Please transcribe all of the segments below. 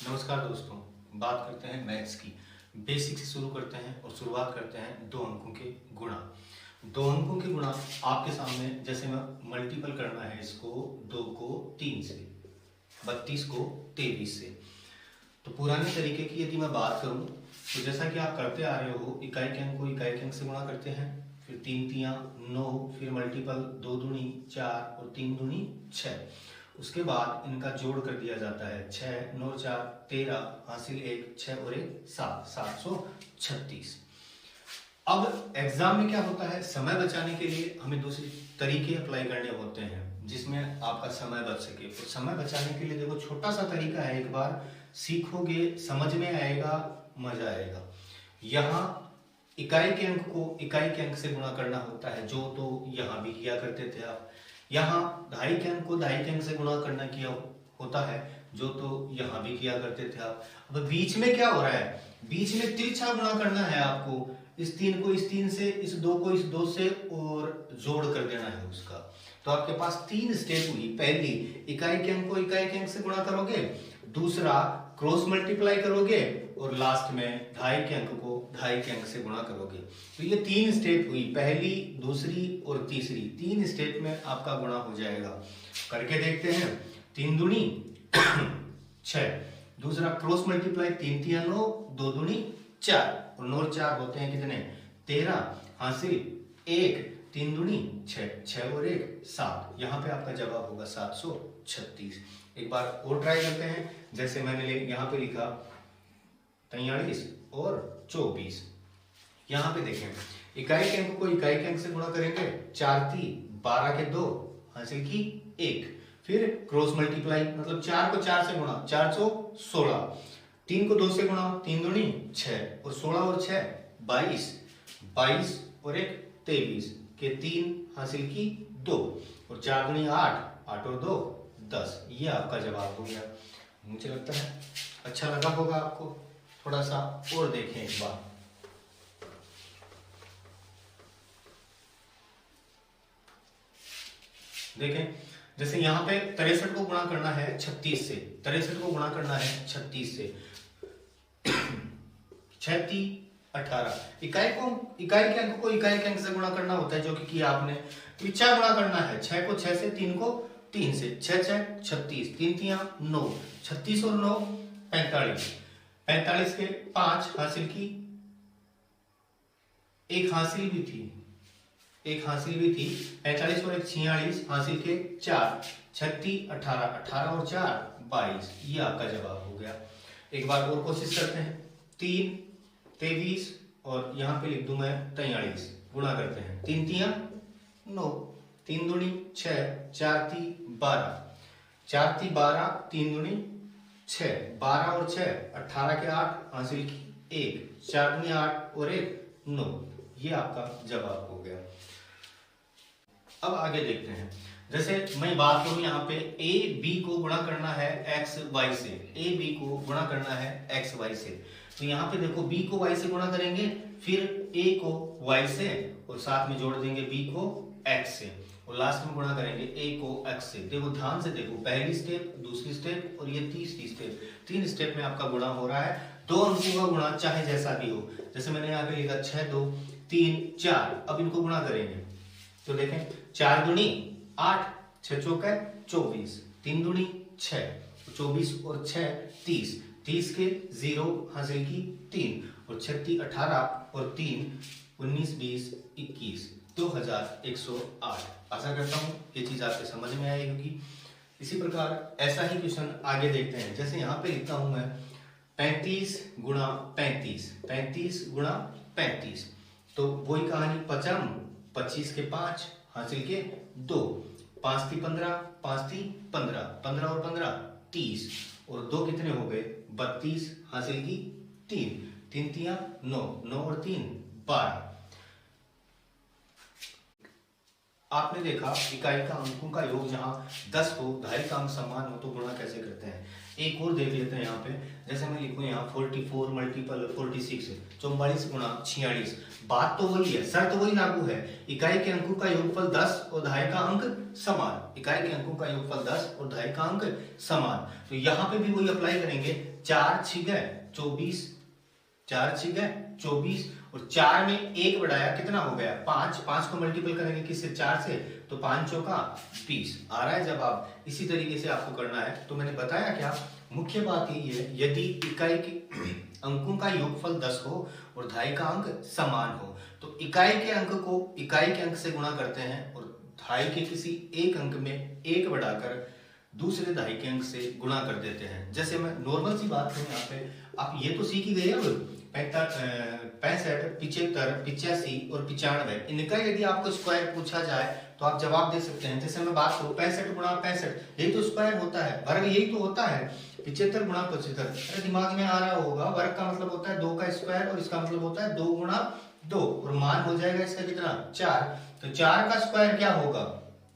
नमस्कार दोस्तों, बात करते हैं मैथ्स की। बेसिक से शुरू करते हैं और शुरुआत करते हैं दो अंकों के गुणा। दो अंकों के गुणा आपके सामने, जैसे मैं मल्टीपल करना है इसको 2 को 3 से, 32 को 23 से। तो पुराने तरीके की यदि मैं बात करूं तो जैसा कि आप करते आ रहे हो, इकाई के अंक को इकाई के अंक से गुणा करते हैं, फिर 3 तियां 9, फिर मल्टीपल 2 दूनी 4 और 3 दूनी 6। उसके बाद इनका जोड़ कर दिया जाता है 6 9 4 13 हासिल 1 6 और 1 7 736। अब एग्जाम में क्या होता है, समय बचाने के लिए हमें दूसरे तरीके अप्लाई करने होते हैं जिसमें आपका समय बच सके। तो समय बचाने के लिए देखो, छोटा सा तरीका है, एक बार सीखोगे समझ में आएगा, मजा आएगा। यहाँ इकाई के अंक को इकाई के अंक से गुणा करना होता है, जो तो यहाँ भी किया करते थे आप। यहाँ दहाई के अंक को दहाई के अंक से गुणा करना किया होता है, जो तो यहाँ भी किया करते थे आप। अब बीच में क्या हो रहा है, बीच में तिरछा गुणा करना है आपको। इस 3 को इस 3 से, इस 2 को इस 2 से और जोड़ कर देना है उसका। तो आपके पास 3 स्टेप हुई। पहली, इकाई के अंक को इकाई के अंक से गुणा करोगे, दूसरा क्रॉस मल्टीप्लाई करोगे, और लास्ट में ढाई के अंक को ढाई के अंक से गुणा करोगे। तो ये 3 स्टेप हुई, पहली, दूसरी और तीसरी। 3 स्टेप में आपका गुणा हो जाएगा। करके देखते हैं। 3 दूनी 6, दूसरा क्रॉस मल्टीप्लाई, 3 तियां 9, 2 दूनी 4 और 9 और 4 होते हैं कितने, 13 हासिल 1, 3 दूनी 6, 6 और 1 7। यहाँ पे आपका जवाब होगा 736। एक बार और ट्राई करते हैं। जैसे मैंने यहाँ पे लिखा 43 और 24। यहाँ पे देखें, इकाई के अंक को इकाई के अंक से गुणा करेंगे, 4 ती 12 के 2 हासिल की 1, फिर क्रॉस मल्टीप्लाई, मतलब 4 को 4 से गुणा, 4 सौ 16, 3 को 2 से गुणा, 3 दूनी 6 और 16 और 6 22, 22 और 1 23 के 3 हासिल की 2 और 4 दूनी 8, 8 और 2 10। ये आपका जवाब हो गया। मुझे लगता है अच्छा लगा होगा आपको। थोड़ा सा और देखें एक बार। देखें, जैसे यहाँ पे 63 को गुणा करना है 36 से, 63 को गुणा करना है 36 से, 6 ती 18। इकाई के अंक को इकाई के अंक से गुणा करना होता है, जो कि किया आपने। इच्छा गुणा करना है 6 को 6 से, 3 को 3 से, 6 6 36, 3 तियां 9, 36 और 9 45, 45 के 5 हासिल की, एक हासिल भी थी, 45 और 1 46 हासिल के 4, 36 18, 18 और 4 22। ये आपका जवाब हो गया। एक बार और कोशिश करते हैं। 3 23 और यहाँ पे लिख दूं मैं 43, गुणा करते हैं। 3 तियां 9, 3 दूनी 6, 4 ती 12, 4 ती 12, 3 दूनी 6, 12 और 6 18 के 8 हासिल की 1, 4 दूनी 8 और 1 9। ये आपका जवाब हो गया। अब आगे देखते हैं। जैसे मैं बात करूं, यहाँ पे ए बी को गुणा करना है एक्स वाई से, ए बी को गुणा करना है एक्स वाई से। तो यहाँ पे देखो, बी को वाई से गुणा करेंगे, फिर ए को वाई से, और साथ में जोड़ देंगे बी को एक्स से, और लास्ट में गुणा करेंगे ए को एक्स से। देखो ध्यान से देखो, पहली स्टेप, दूसरी स्टेप और ये तीसरी स्टेप, 3 स्टेप में आपका गुणा हो रहा है। 2 अंकों का गुणा चाहे जैसा भी हो। जैसे मैंने यहाँ पे लिखा 6 2 3 4। अब इनको गुणा करेंगे तो देखें, 4 दूनी 8, 6 चौके 24, 3 दूनी 6, 24 और 6 30, 30 के 0 हासिल की 3 और 36 18 और 3 19 20 21 2108। आशा करता हूँ ये चीज आपके समझ में आई होगी। इसी प्रकार ऐसा ही क्वेश्चन आगे देखते हैं। जैसे यहाँ पे लिखता हूं मैं 35 गुणा 35, 35 गुणा 35। तो वही कहानी, 25 के 5 हासिल के 2, 5 ती 15, 5 ती 15, 15 और 15 30 और 2 कितने हो गए, 32 हासिल की 3, 3 तियां 9, 9 और 3 12। आपने देखा, इकाई का अंकों का योग जहां 10 हो, दहाई का अंक समान हो, तो गुणा कैसे करते हैं। एक और देख लेते हैं यहाँ पे, जैसे मैं लिखूं यहाँ 44 मल्टीपल 46, 44 गुणा 46। बात तो वही है, शर्त वही लागू है, इकाई के अंकों का योगफल 10 और दहाई का अंक समान, इकाई के अंकों का योगफल 10 और दहाई का अंक समान। तो यहाँ पे भी वही अप्लाई करेंगे, 4 6 24, 4 6 24 और 4 में 1 बढ़ाया कितना हो गया 5, 5 को मल्टीपल करेंगे किससे 4 से, तो 5 चौका 20 आ रहा है जवाब। इसी तरीके से आपको करना है। तो मैंने बताया क्या, मुख्य बात यही है, यदि इकाई के अंकों का योगफल 10 हो और दहाई का अंक समान हो तो इकाई के अंक को इकाई के अंक से गुणा करते हैं और दहाई के किसी एक अंक में 1 बढ़ाकर दूसरे दहाई के अंक से गुणा कर देते हैं। जैसे मैं नॉर्मल सी बात करूं यहाँ पे, आप ये तो सीख ही गए अब 65, 75, 85 और 95, इनका यदि आपको स्क्वायर पूछा जाए तो आप जवाब दे सकते हैं। जैसे मैं बात करूं 65 गुणा 65, यही तो स्क्वायर होता है, वर्ग यही तो होता है। 75 गुणा 75, अरे दिमाग में आ रहा होगा, वर्ग का मतलब होता है 2 का स्क्वायर और इसका मतलब होता है 2 गुणा 2 और मान हो जाएगा इसका कितना 4। तो 4 का स्क्वायर क्या होगा,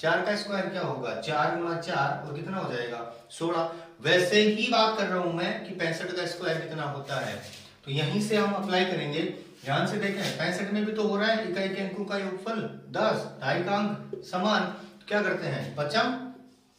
4 का स्क्वायर क्या होगा 4 गुणा 4 और कितना हो जाएगा 16। वैसे ही बात कर रहा हूं मैं कि 65 का स्क्वायर कितना होता है, तो यहीं से हम अप्लाई करेंगे। ध्यान से देखें, 65 में भी तो हो रहा है इकाई के अंकों का योगफल 10, दहाई का अंक समान। तो क्या करते हैं, पचम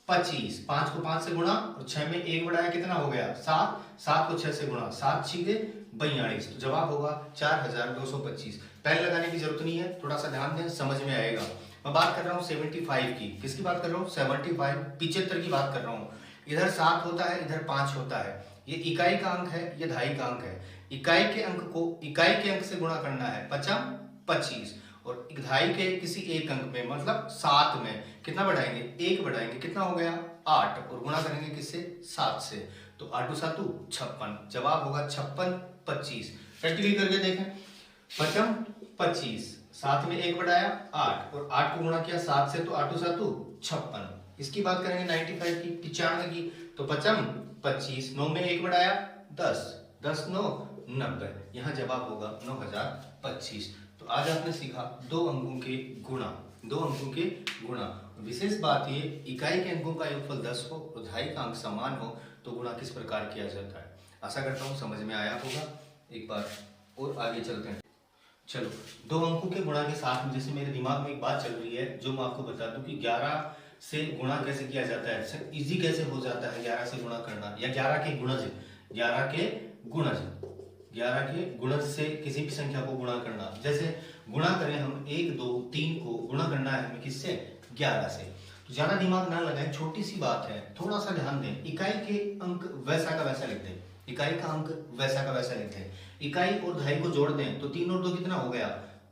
25, 5 को 5 से गुणा और 6 में 1 बढ़ाया कितना हो गया 7, 7 को 6 से गुणा, 7 6 42, तो जवाब होगा 4225। पेन लगाने की जरूरत नहीं है, थोड़ा सा ध्यान दें, समझ में आएगा। मैं बात कर रहा हूँ 75 की, किसकी बात कर रहा हूँ 75, 75 की बात कर रहा हूँ। इधर 7 होता है, इधर 5 होता है, ये इकाई का अंक है, ये दहाई का अंक है। इकाई के अंक को इकाई के अंक से गुणा करना है, पचम 25 और दहाई के किसी एक अंक में मतलब 7 में कितना बढ़ाएंगे 1 बढ़ाएंगे, कितना हो गया 8 और गुणा करेंगे किससे 7 से, तो 8 7 56, जवाब होगा 56 25। प्रैक्टिकली करके देखें, पचम 25, 7 में 1 बढ़ाया 8 और 8 को गुणा किया 7 से, तो 8 7 56। इसकी बात करेंगे 95 की, 95 की, तो पचम 25, 9 में 1 बढ़ाया 10, 10 9 90, यहाँ जवाब होगा 9025। तो आज आपने सीखा 2 अंकों के गुणा, 2 अंकों के गुणा। विशेष बात ये, इकाई के अंकों का योगफल 10 हो और दहाई का अंक समान हो तो गुणा किस प्रकार किया जाता है। आशा करता हूँ समझ में आया होगा। एक बार और आगे चलते हैं। चलो, 2 अंकों के गुणा के साथ में जैसे मेरे दिमाग में एक बात चल रही है जो मैं आपको बता दूं कि 11 से गुणा कैसे किया जाता है, सर इजी कैसे हो जाता है 11 से गुणा करना, या 11 के गुणज, 11 के गुणज, 11 के गुणज से किसी भी संख्या को गुणा करना। जैसे गुणा करें हम 1 2 3 को गुणा करना है हमें किससे 11 से, तो ज्यादा दिमाग ना लगाएं, छोटी सी बात है, थोड़ा सा ध्यान दें। इकाई के अंक वैसा का वैसा लिख दें, इकाई का अंक वैसा का वैसा लिख दें। इकाई और दहाई को जोड़ दें तो 3 और 2 कितना हो गया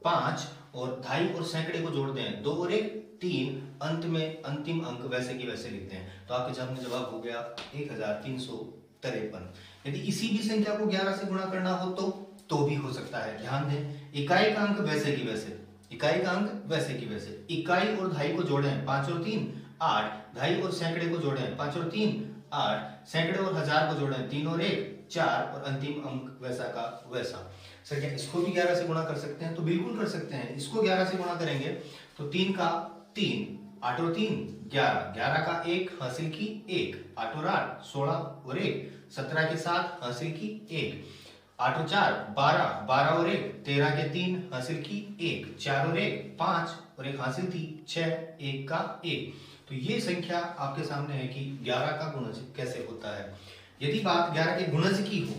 5, और दहाई और सैकड़े को जोड़ दें 2 और 1 3, अंत में अंतिम अंक वैसे की वैसे लिखते हैं, तो आपके जवाब हो गया 1353। यदि इसी भी संख्या को 11 से गुणा करना हो तो भी हो सकता है। ध्यान दें, इकाई का अंक वैसे की वैसे, इकाई का अंक वैसे की वैसे, इकाई और दहाई को जोड़ें 5 और 3 8, दहाई और सैकड़े को जोड़ें 5 और 3 8, सैकड़े और हजार को जोड़ें 3 और 1 4 और अंतिम अंक वैसा का वैसा। सर क्या इसको भी 11 से गुणा कर सकते हैं, तो बिल्कुल कर सकते हैं। इसको 11 से गुणा करेंगे तो 3 का 3, 8 और 3 11, 11 का 1 हासिल की 1, 8 और 8 16 और 1 17 के साथ हासिल की 1, 8 और 4 12, 12 और 1 13 के 3 हासिल की 1, 4 और 1 5 और 1 हासिल थी 6, 1 का 1। तो ये संख्या आपके सामने है कि 11 का गुणज कैसे होता है। यदि बात 11 के गुणज की हो,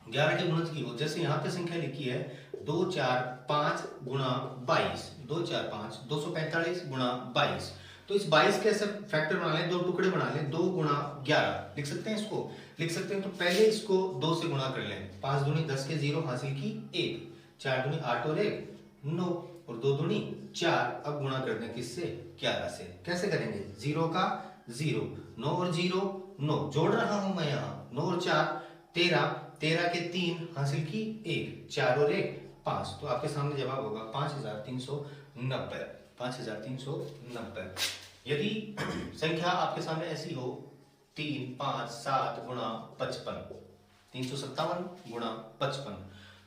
11 के गुणज की हो, जैसे यहाँ पे संख्या लिखी है 2 4 5 गुणा 22, 2 4 5 245 गुणा 22, तो इस 22 के ऐसे फैक्टर बना लें, 2 टुकड़े बना लें, 2 गुणा 11 लिख सकते हैं, इसको लिख सकते हैं। तो पहले इसको 2 से गुणा कर लें, 5 दूनी 10 के 0 हासिल की 1, 4 दूनी 8 और 1 9 और 2 दूनी 4। अब गुणा कर दें किससे 11 से, कैसे करेंगे 0 का 0, 9 और 0 9 जोड़ रहा हूं मैं यहाँ, 9 और 4 13, 13 के 3 हासिल की 1, 4 और 1 5, तो आपके सामने जवाब होगा 5390, 5390। यदि संख्या आपके सामने ऐसी हो 3 5 7 गुणा 55, 357 गुणा 55,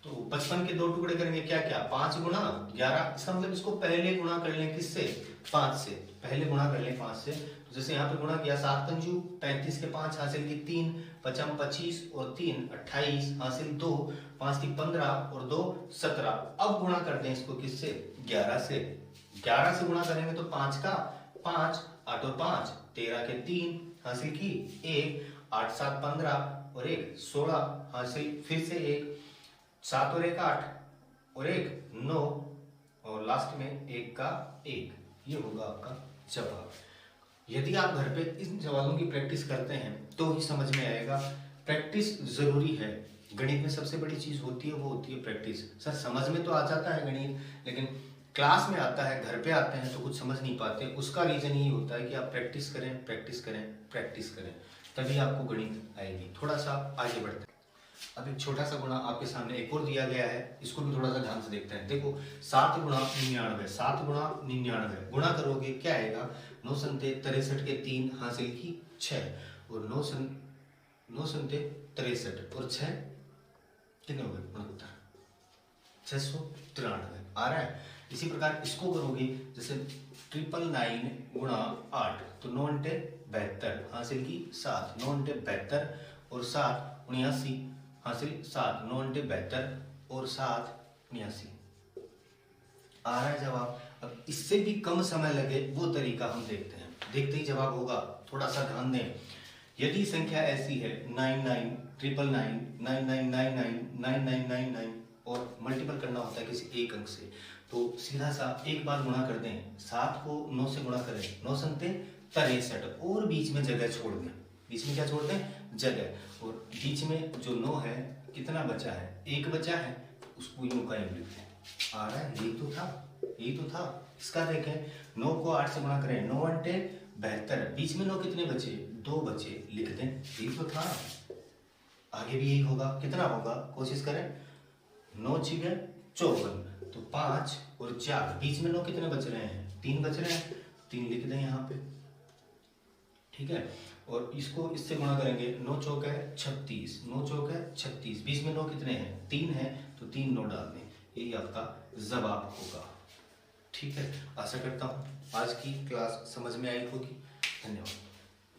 तो 55 के 2 टुकड़े करेंगे क्या क्या 5 गुणा 11, इसका मतलब इसको पहले गुणा कर लें किससे 5 से, पहले गुणा कर लें 5 से। तो जैसे यहाँ पे गुणा किया 7 पंजू 35 के 5 हासिल की 3, 5 25 और 3 28 हासिल 2, 5 की 15 और 2 17। अब गुणा कर दें इसको किससे? 11 से। 11 से गुणा करेंगे तो 5 का 5, 8 और 5 13 के 3 हासिल की 1, 8 7 15 और 1 16 हासिल फिर से 1, 7 और 1 8 और 1 9 और लास्ट में 1 का 1। ये होगा आपका जवाब। यदि आप घर पे इन सवालों की प्रैक्टिस करते हैं तो ही समझ में आएगा। प्रैक्टिस जरूरी है। गणित में सबसे बड़ी चीज होती है वो होती है प्रैक्टिस। सर समझ में तो आ जाता है गणित, लेकिन क्लास में आता है, घर पे आते हैं तो कुछ समझ नहीं पाते। उसका रीजन यही होता है कि आप प्रैक्टिस करें, प्रैक्टिस करें, प्रैक्टिस करें, तभी आपको गणित आएगी। थोड़ा सा आगे बढ़ते हैं। अब एक छोटा सा गुणा आपके सामने एक और दिया गया है, इसको भी थोड़ा सा ध्यान से देखते हैं। देखो 7 गुणा 99, 7 गुणा 99 गुणा करोगे क्या आएगा? 9 संते 63 के 3 हासिल की 6 और 9 संते 63 और 6 कितने हो गए? 69, 693 आ रहा है। इसी प्रकार इसको करोगे जैसे 999 गुणा 8 तो 9 × 72 हासिल की 7, 9 × 72 और 7 79 हासिल 7, 9 × 72 और 7 79 आ रहा है जवाब। अब इससे भी कम समय लगे वो तरीका हम देखते हैं, देखते ही जवाब होगा। थोड़ा सा ध्यान दें। यदि संख्या ऐसी है 99 999 9999 9999 और मल्टीपल करना होता है किसी एक अंक से, तो सीधा सा एक बार गुणा कर दें। 7 को 9 से गुणा करें, 9 संते 63 और बीच में जगह छोड़ दें। बीच में क्या छोड़ दें? जगह। और बीच में जो 9 है कितना बचा है? 1 बचा है, उसको यूं का यूं लिखते हैं। आ रहा है? यही तो था, यही तो था। इसका देखें 9 को 8 से गुणा करें, 9 × 72 बीच में 9 कितने बचे? 2 बचे, लिख दें। यही तो था, आगे भी यही होगा। कितना होगा? कोशिश करें। 9 × 6 = 54 तो 5 और 4 बीच में 9 कितने बच रहे हैं? 3 बच रहे हैं, 3 लिख दें यहाँ पे। ठीक है, और इसको इससे गुणा करेंगे। 9 चौक है 36, 9 चौक है 36 बीच में 9 कितने हैं? 3 है, तो 3 9 डाल दें। यही आपका जवाब होगा। ठीक है, आशा करता हूँ आज की क्लास समझ में आई होगी। धन्यवाद।